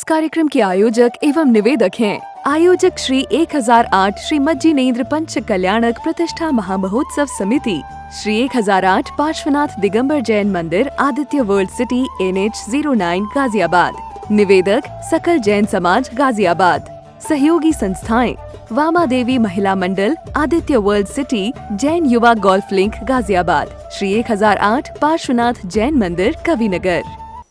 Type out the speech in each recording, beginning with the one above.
कार्यक्रम के आयोजक एवं निवेदक हैं आयोजक श्री 1008 श्री मज्जिनेन्द्र पंच कल्याणक प्रतिष्ठा महामहोत्सव समिति, श्री 1008 पार्श्वनाथ दिगंबर जैन मंदिर, Aditya world city, NH09 Ghaziabad. निवेदक सकल जैन समाज गाजियाबाद। सहयोगी संस्थाएं वामा देवी महिला मंडल, आदित्य वर्ल्ड सिटी, जैन युवा गोल्फ लिंक गाजियाबाद, श्री 1008 पार्श्वनाथ जैन मंदिर, कविनगर।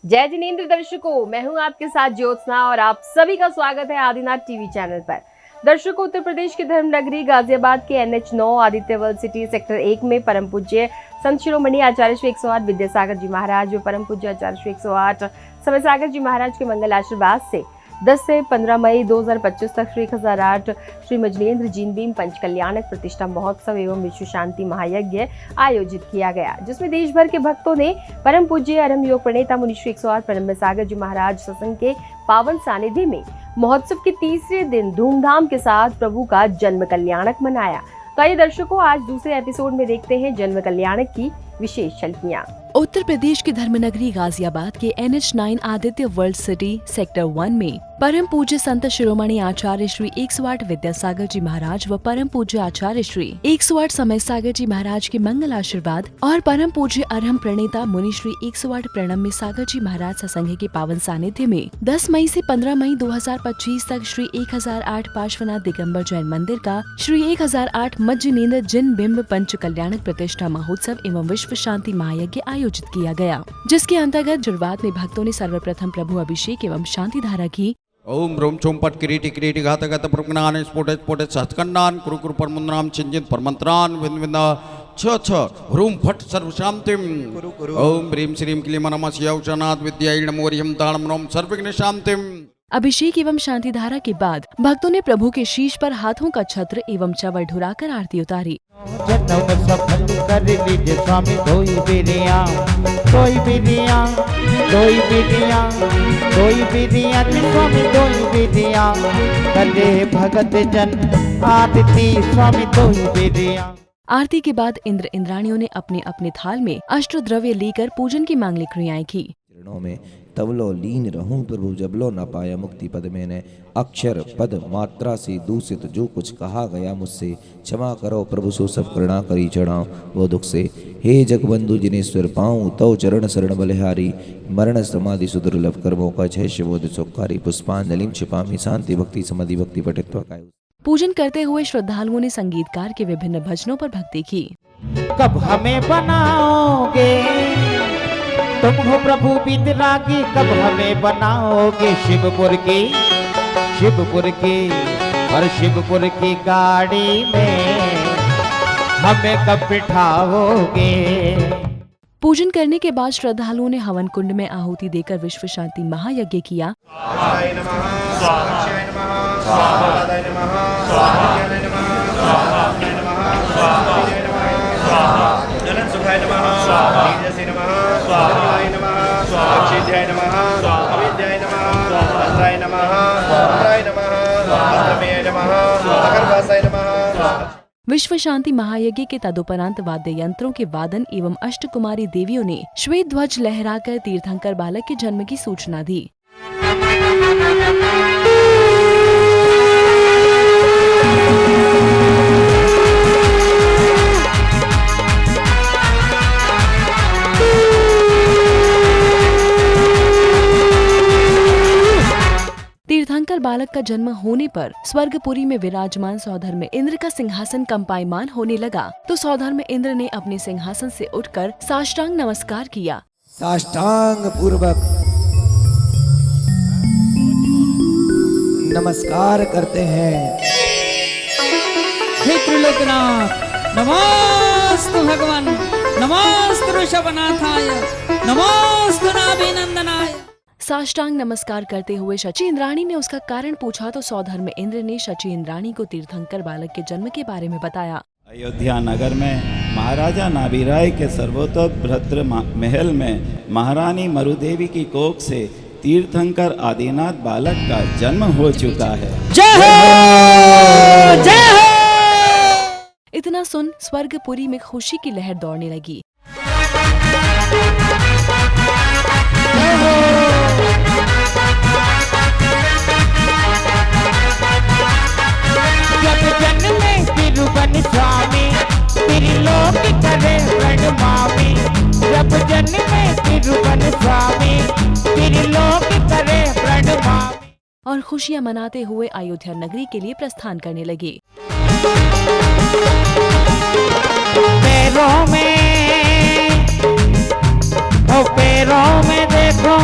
जय जिनेंद्र दर्शकों, मैं हूं आपके साथ ज्योत्सना और आप सभी का स्वागत है आदिनाथ टीवी चैनल पर। दर्शकों, उत्तर प्रदेश की धर्म नगरी गाजियाबाद के NH9 Aditya world city sector 1 में परम पूज्य संत शिरोमणि आचार्य श्री 108 विद्यासागर जी महाराज व परम पूज्य आचार्य श्री 108 समय सागर जी महाराज के मंगल आशीर्वाद से 10 से 15 मई 2025 तक श्री 1008 श्री मज्जिनेन्द्र जीन भीम पंच कल्याणक प्रतिष्ठा महोत्सव एवं विश्व शांति महायज्ञ आयोजित किया गया, जिसमें देश भर के भक्तों ने परम पूज्य अरम योग प्रणेता मुनि श्री 108 परम सागर जी महाराज सत्संग के पावन सानिध्य में महोत्सव के तीसरे दिन धूमधाम के साथ प्रभु का जन्म कल्याणक मनाया। तो आइए दर्शकों, आज दूसरे एपिसोड में देखते हैं जन्म कल्याणक की विशेष झलकियां। उत्तर प्रदेश की धर्मनगरी गाजियाबाद के NH9 Aditya world city sector 1 में परम पूज्य संत शिरोमणि आचार्य श्री 108 विद्यासागर जी महाराज व परम पूज्य आचार्य श्री 108 समय सागर जी महाराज के मंगल आशीर्वाद और परम पूज्य अरहम प्रणेता मुनि श्री 108 प्रणम में सागर जी महाराज सत्संग के पावन सानिध्य में 10 मई से 15 मई 2025 तक श्री 1008 पार्श्वनाथ दिगंबर जैन मंदिर का श्री 1008 मज्जिनेन्द्र जिन बिंब पंच कल्याणक प्रतिष्ठा महोत्सव एवं विश्व शांति महायज्ञ आयोजित किया गया, जिसके अंतर्गत शुरुआत में भक्तों ने सर्वप्रथम प्रभु अभिषेक एवं शांति धारा की। ओम रोम चोम पट किरीटी किरीटी घात घात प्रज्ञान स्फोट स्फोट सहस्कंडान कुरु कुरु परमुद्राम चिंजित परमंत्रान विंद विंद छ छ ह्रूम फट सर्व शांतिम ओम ह्रीम श्रीम क्लीम नमः शिवशनाथ विद्याय नमो ह्रीम ताणम नोम सर्वविघ्न शांतिम। अभिषेक एवं शांति धारा के बाद भक्तों ने प्रभु के शीश पर हाथों का छत्र एवं चवर ढुराकर आरती उतारी। सफल कर लीजिए स्वामी धोई बिरिया धोई बिरिया धोई बिरिया धोई बिरिया स्वामी धोई बिरिया कले भगत जन आरती स्वामी धोई बिरिया। आरती के बाद इंद्र इंद्राणियों ने अपने अपने थाल में अष्ट द्रव्य लेकर पूजन की मांगलिक क्रियाएं की। चरणों में तवलो लीन रहूं प्रभु जबलो न पाया मुक्ति पद मैंने अक्षर पद मात्रा से दूषित जो कुछ कहा गया मुझसे क्षमा करो प्रभु सो सब करुणा करी चढ़ाओ वो दुख से। हे जगबंधु जिनेश्वर पाऊँ तव चरण शरण बलिहारी मरण समाधि सुदुर्लभ कर्मों का जय शिवोद सुखारी पुष्पांजलिम छिपामी शांति भक्ति समाधि भक्ति पठित्वा। पूजन करते हुए श्रद्धालुओं ने संगीतकार के विभिन्न भजनों पर भक्ति की। कब हमें बनाओगे तुम हो प्रभु वितरागी, कब हमें बनाओगे शिवपुर की और शिवपुर की गाड़ी में हमें कब बिठाओगे। पूजन करने के बाद श्रद्धालुओं ने हवन कुंड में आहुति देकर विश्व शांति महायज्ञ किया। विश्व शांति महायज्ञ के तदुपरांत वाद्य यंत्रों के वादन एवं अष्टकुमारी देवियों ने श्वेत ध्वज लहराकर तीर्थंकर बालक के जन्म की सूचना दी। तीर्थंकर बालक का जन्म होने पर स्वर्गपुरी में विराजमान सौधर्म इंद्र का सिंहासन कंपायमान होने लगा, तो सौधर्म इंद्र ने अपने सिंहासन से उठकर साष्टांग नमस्कार किया। साष्टांग पूर्वक नमस्कार करते हैं। हे त्रिलोकनाथ, नमोस्तु भगवान, नमोस्तु ऋषभनाथाय, नमोस्तु नाभिनंदनाय। साष्टांग नमस्कार करते हुए शची इंद्राणी ने उसका कारण पूछा, तो सौधर्म इंद्र ने शची इंद्राणी को तीर्थंकर बालक के जन्म के बारे में बताया। अयोध्या नगर में महाराजा नाभिराय के सर्वोत्तम महल में महारानी मरुदेवी की कोख से तीर्थंकर आदिनाथ बालक का जन्म हो चुका है। जय हो, जय हो। इतना सुन स्वर्गपुरी में खुशी की लहर दौड़ने लगी। खुशियां मनाते हुए अयोध्या नगरी के लिए प्रस्थान करने लगे। पैरों में देखो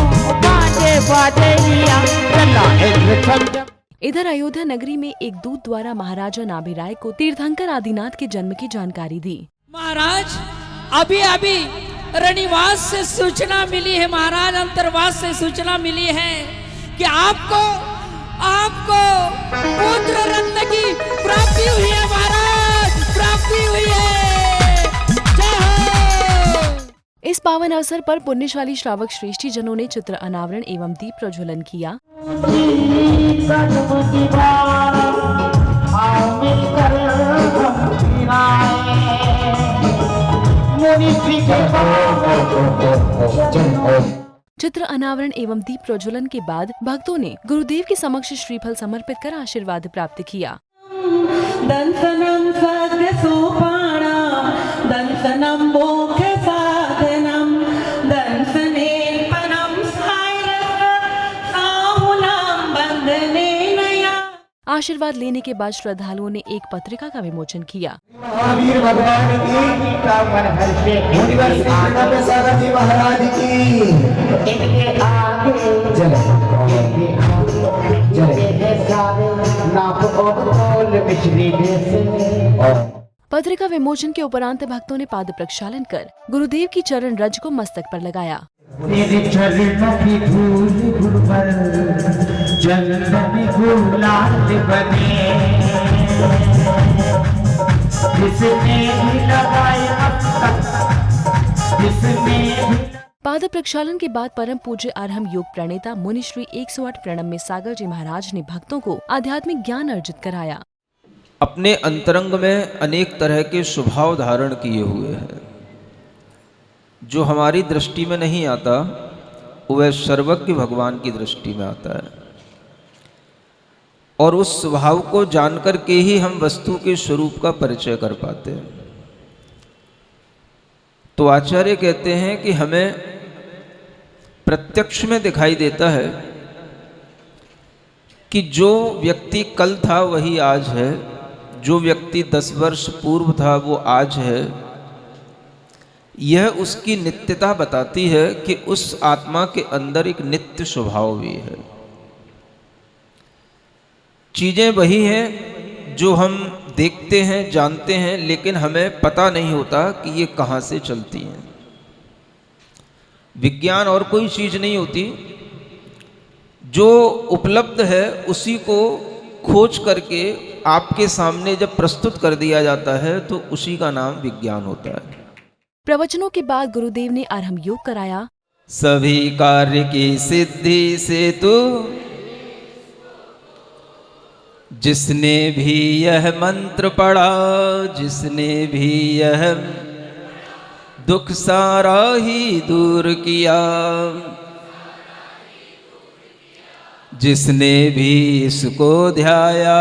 बाजे बाजे लिया चला एक इधर अयोध्या नगरी में एक दूत द्वारा महाराजा नाभिराय को तीर्थंकर आदिनाथ के जन्म की जानकारी दी। महाराज अभी अभी रणिवास से सूचना मिली है, महाराज अंतरवास से सूचना मिली है कि आपको पुत्र रत्न की प्राप्ति हुई है महाराज, प्राप्ति हुई है। जय हो। इस पावन अवसर पर पुण्यशाली श्रावक श्रेष्ठी जनों ने चित्र अनावरण एवं दीप प्रज्वलन किया। चित्र अनावरण एवं दीप प्रज्वलन के बाद भक्तों ने गुरुदेव के समक्ष श्रीफल समर्पित कर आशीर्वाद प्राप्त किया। दंसनम सद्य सोपाणम दंसनम मोक्ष साधनम दंसनेल्पनम साहुनाम बंदने नया। आशीर्वाद लेने के बाद श्रद्धालुओं ने एक पत्रिका का विमोचन किया। महावीर भगवान की सागर जी महाराज की इनके आगे पत्रिका विमोचन के उपरांत भक्तों ने पाद प्रक्षालन कर गुरुदेव की चरण रज को मस्तक पर लगाया। तेरे चरणों की धूल पर चंदन गुलाल बने जिसने भी लगाया पाद प्रक्षालन के बाद परम पूज्य अरहम योग प्रणेता मुनि श्री 108 प्रणम में सागर जी महाराज ने भक्तों को आध्यात्मिक ज्ञान अर्जित कराया। अपने अंतरंग में अनेक तरह के स्वभाव धारण किए हुए हैं। जो हमारी दृष्टि में नहीं आता वह सर्वज्ञ भगवान की दृष्टि में आता है, और उस स्वभाव को जानकर के ही हम वस्तु के स्वरूप का परिचय कर पाते हैं। तो आचार्य कहते हैं कि हमें प्रत्यक्ष में दिखाई देता है कि जो व्यक्ति कल था वही आज है, जो व्यक्ति 10 वर्ष पूर्व था वो आज है। यह उसकी नित्यता बताती है कि उस आत्मा के अंदर एक नित्य स्वभाव भी है। चीज़ें वही हैं जो हम देखते हैं, जानते हैं, लेकिन हमें पता नहीं होता कि ये कहाँ से चलती हैं। विज्ञान और कोई चीज़ नहीं होती, जो उपलब्ध है उसी को खोज करके आपके सामने जब प्रस्तुत कर दिया जाता है तो उसी का नाम विज्ञान होता है। प्रवचनों के बाद गुरुदेव ने अरहम योग कराया। सभी कार्य की सिद्धि से तू जिसने भी यह मंत्र पढ़ा, जिसने भी यह दुख सारा ही दूर किया, जिसने भी इसको ध्याया।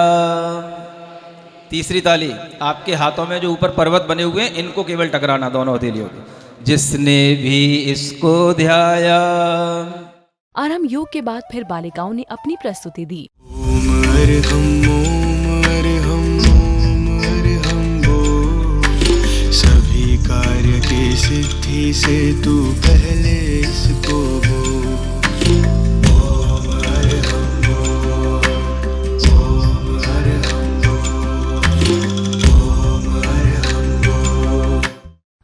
तीसरी ताली, आपके हाथों में जो ऊपर पर्वत बने हुए हैं इनको केवल टकराना, दोनों हथेलियों के। जिसने भी इसको ध्याया। अरहम योग के बाद फिर बालिकाओं ने अपनी प्रस्तुति दी। ओम अरहम बोल, सभी कार्य की सिद्धि से तू पहले इसको बोल।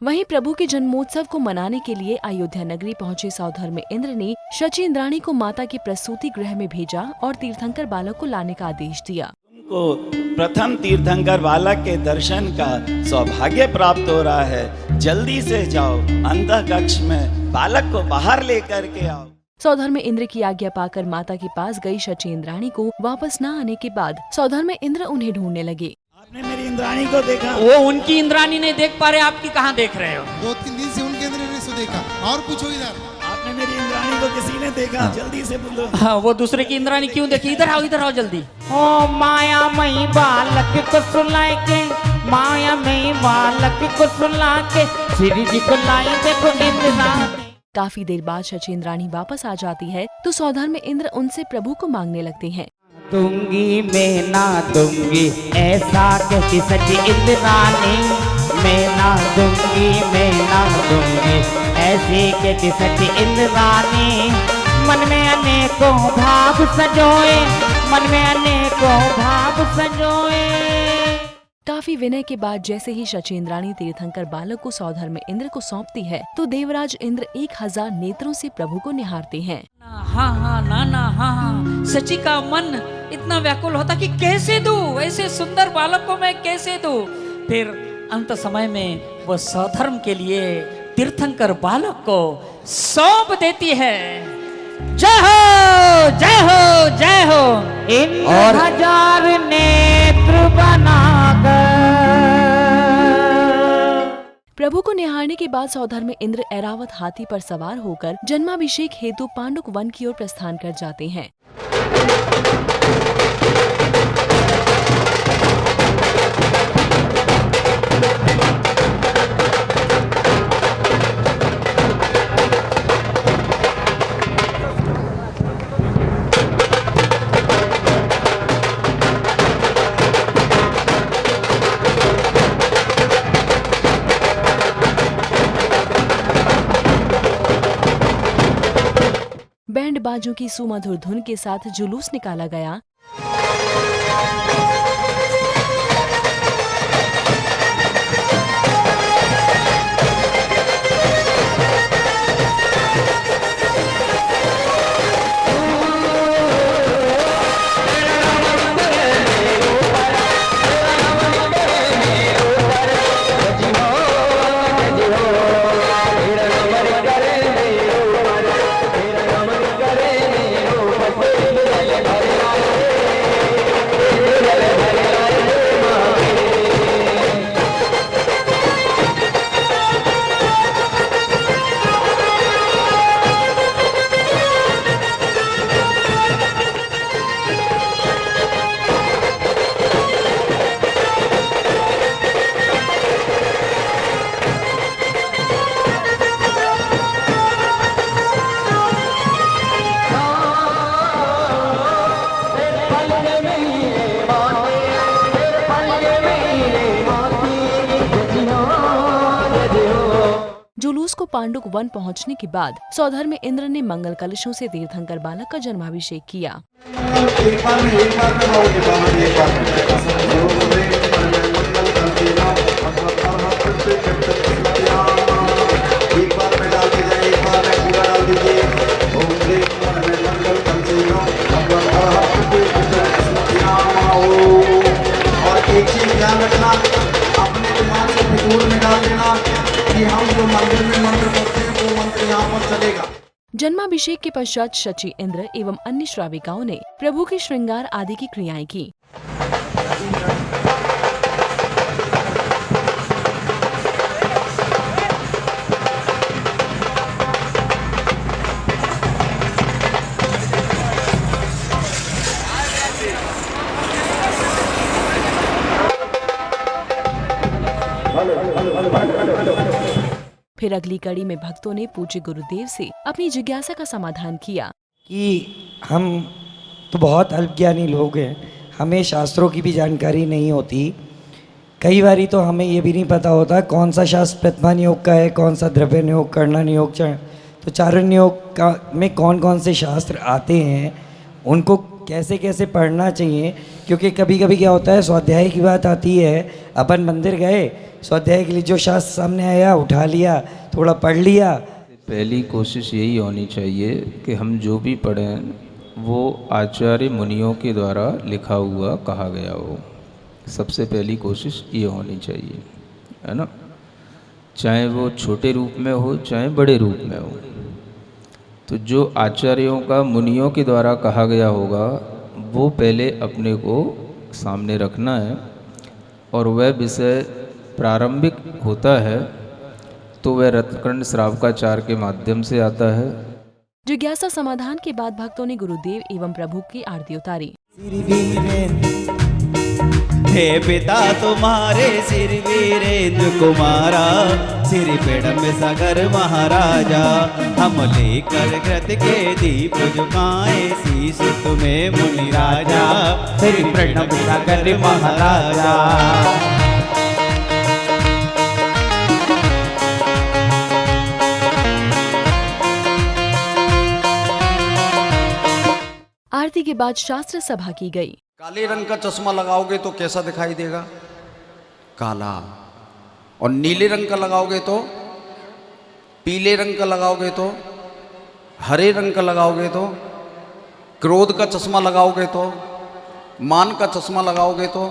वहीं प्रभु के जन्मोत्सव को मनाने के लिए अयोध्या नगरी पहुंचे सौधर्म इंद्र ने शची इंद्राणी को माता के प्रसूति गृह में भेजा और तीर्थंकर बालक को लाने का आदेश दिया। तुमको प्रथम तीर्थंकर बालक के दर्शन का सौभाग्य प्राप्त हो रहा है। जल्दी से जाओ, अंतः कक्ष में बालक को बाहर लेकर के आओ। सौधर्म इंद्र की आज्ञा पाकर माता के पास गई शची इंद्राणी को वापस न आने के बाद सौधर्म इंद्र उन्हें ढूंढने लगे। आपने मेरी इंद्राणी को देखा? वो उनकी इंद्राणी नहीं देख पा रहे, आपकी कहाँ देख रहे हो? 2-3 दिन से उनके इंद्र ने सो देखा। और पूछो इधर, आपने मेरी इंद्राणी को किसी ने देखा? जल्दी से बोलो। हाँ, वो दूसरे की इंद्राणी क्यों देखी? इधर आओ जल्दी। ओ माया मई बालक को सुला के, माया मई बालक को सुला के, श्री जी को लाई देखो इंद्राणी। काफी देर बाद शची इंद्राणी वापस आ जाती है तो सौधर्म इंद्र उनसे प्रभु को मांगने लगते हैं। दूंगी मैं ना दूंगी ऐसा कहती सची इंद्राणी, मैं ना दूंगी ऐसी कहती सची इंद्राणी। मन में अनेकों भाव संजोए, मन में अनेकों भाव संजोए। काफी विनय के बाद जैसे ही शचीन्द्राणी तीर्थंकर बालक को सौधर्म इंद्र को सौंपती है तो देवराज इंद्र 1000 नेत्रों से प्रभु को निहारते हैं। हाँ हाँ नाना हाँ हाँ, सची का मन इतना व्याकुल होता कि कैसे दूं, ऐसे सुंदर बालक को मैं कैसे दूं। फिर अंत समय में वो सौधर्म के लिए तीर्थंकर बालक को सौंप देती है। जय हो जय हो जय हो। और 1000 नेत्र बनाकर प्रभु को निहारने के बाद सौधर्म इंद्र ऐरावत हाथी पर सवार होकर जन्माभिषेक हेतु पांडुक वन की ओर प्रस्थान कर जाते हैं। बैंड बाजों की सुमधुर धुन के साथ जुलूस निकाला गया। जुलूस को पांडुक वन पहुंचने के बाद सौधर्म इंद्र ने मंगल कलशों से तीर्थंकर बालक का जन्माभिषेक किया। और एक चीज ध्यान रखना, अपने दिमाग से फितूर में डाल देना कि हम जो मंदिर में मंत्र पढ़ते हैं वो मंत्र यहाँ पर चलेगा। जन्माभिषेक के पश्चात शची इंद्र एवं अन्य श्राविकाओं ने प्रभु के श्रृंगार आदि की क्रियाएं की। फिर अगली कड़ी में भक्तों ने पूज्य गुरुदेव से अपनी जिज्ञासा का समाधान किया कि हम तो बहुत अल्पज्ञानी लोग हैं, हमें शास्त्रों की भी जानकारी नहीं होती। कई बारी तो हमें ये भी नहीं पता होता कौन सा शास्त्र प्रतिमान योग का है, कौन सा द्रव्य योग, कर्णन योग, तो चारण योग का में कौन कौन से शास्त्र आते हैं, उनको कैसे कैसे पढ़ना चाहिए। क्योंकि कभी कभी क्या होता है, स्वाध्याय की बात आती है, अपन मंदिर गए, स्वाध्याय के लिए जो शास्त्र सामने आया उठा लिया, थोड़ा पढ़ लिया। पहली कोशिश यही होनी चाहिए कि हम जो भी पढ़ें वो आचार्य मुनियों के द्वारा लिखा हुआ कहा गया हो। सबसे पहली कोशिश ये होनी चाहिए, है ना। चाहे वो छोटे रूप में हो चाहे बड़े रूप में हो, तो जो आचार्यों का मुनियों के द्वारा कहा गया होगा वो पहले अपने को सामने रखना है। और वह विषय प्रारंभिक होता है तो वह रत्नकर्ण श्रावकाचार्य के माध्यम से आता है। जिज्ञासा समाधान के बाद भक्तों ने गुरुदेव एवं प्रभु की आरती उतारी। हे पिता तुम्हारे सिर वीरेंद्र कुमारा, श्री पेड़ में सागर महाराजा, हम लेकर कृत के दीप झुकाए, शीश तुम्हें मुनि राजा, श्री पेड़ में सागर महाराजा। आरती के बाद शास्त्र सभा की गई। काले रंग का चश्मा लगाओगे तो कैसा दिखाई देगा? काला। और नीले रंग का लगाओगे तो, पीले रंग का लगाओगे तो, हरे रंग का लगाओगे तो, क्रोध का चश्मा लगाओगे तो, मान का चश्मा लगाओगे तो,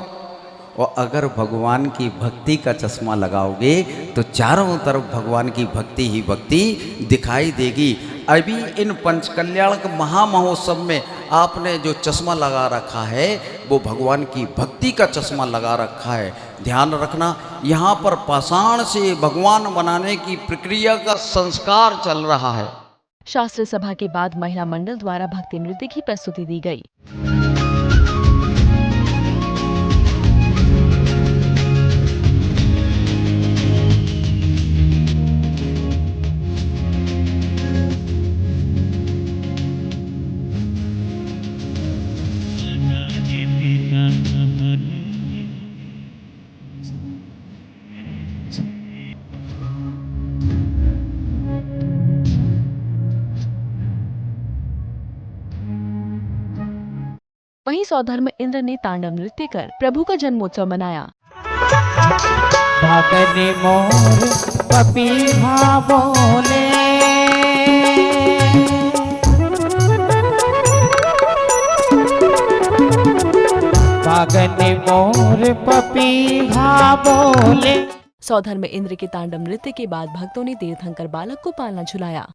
और अगर भगवान की भक्ति का चश्मा लगाओगे तो चारों तरफ भगवान की भक्ति ही भक्ति दिखाई देगी। अभी इन पंचकल्याणक महामहोत्सव में आपने जो चश्मा लगा रखा है वो भगवान की भक्ति का चश्मा लगा रखा है। ध्यान रखना, यहाँ पर पाषाण से भगवान बनाने की प्रक्रिया का संस्कार चल रहा है। शास्त्र सभा के बाद महिला मंडल द्वारा भक्ति नृत्य की प्रस्तुति दी गई। वहीं सौधर्म इंद्र ने तांडव नृत्य कर प्रभु का जन्मोत्सव मनाया। भागने मोर पपीहा बोले, भागने मोर पपीहा बोले। सौधर्म इंद्र के तांडव नृत्य के बाद भक्तों ने तीर्थंकर बालक को पालना झुलाया।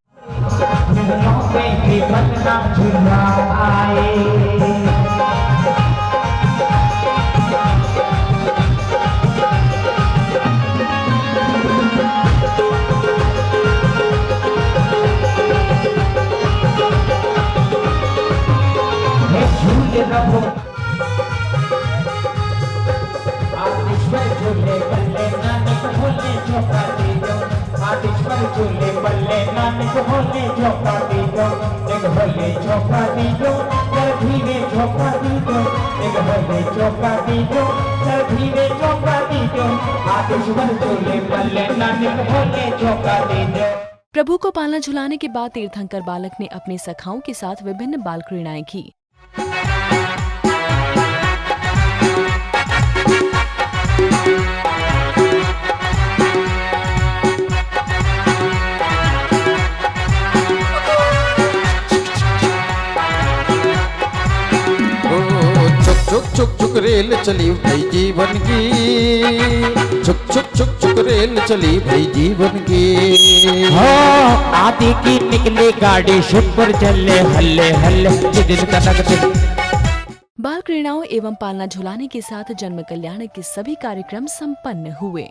प्रभु को पालना झुलाने के बाद तीर्थंकर बालक ने अपने सखाओं के साथ विभिन्न बाल क्रीड़ाएं की। छुक छुक छुक रेल चली भाई जीवन की, छुक छुक छुक छुक रेल चली भाई जीवन की। हो आदि की निकली गाड़ी शुभ पर चले हल्ले हल्ले दिन तक। बाल क्रीड़ाओं एवं पालना झुलाने के साथ जन्म कल्याण के सभी कार्यक्रम संपन्न हुए।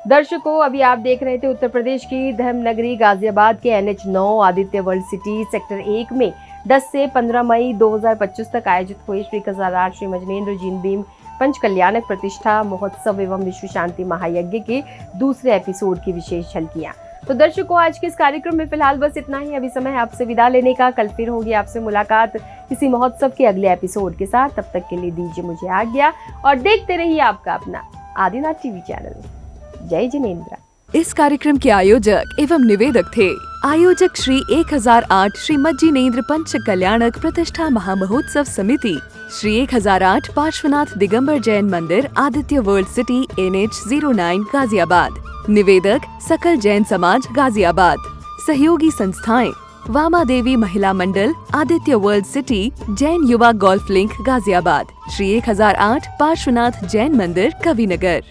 दर्शकों, अभी आप देख रहे थे उत्तर प्रदेश की धर्म नगरी गाजियाबाद के NH9 Aditya world city sector 1 में 10 से 15 मई 2025 तक आयोजित हुए श्री 1008 श्री मजनेन्द्र जीन भीम पंच कल्याणक प्रतिष्ठा महोत्सव एवं विश्व शांति महायज्ञ के दूसरे एपिसोड की विशेष झलकियां। तो दर्शकों, आज के इस कार्यक्रम में फिलहाल बस इतना ही। अभी समय आपसे विदा लेने का। कल फिर होगी आपसे मुलाकात किसी महोत्सव के अगले एपिसोड के साथ। तब तक के लिए दीजिए मुझे आज्ञा और देखते रहिए आपका अपना आदिनाथ टीवी चैनल। जय जिनेन्द्र। इस कार्यक्रम के आयोजक एवं निवेदक थे आयोजक श्री 1008 श्री मज्जिनेन्द्र पंच कल्याणक प्रतिष्ठा महामहोत्सव समिति, श्री 1008 पार्श्वनाथ दिगंबर जैन मंदिर Aditya world city NH09 Ghaziabad. निवेदक सकल जैन समाज गाजियाबाद। सहयोगी संस्थाएं वामा देवी महिला मंडल आदित्य वर्ल्ड सिटी, जैन युवा गोल्फ लिंक गाजियाबाद, श्री 1008 पार्श्वनाथ जैन मंदिर कविनगर।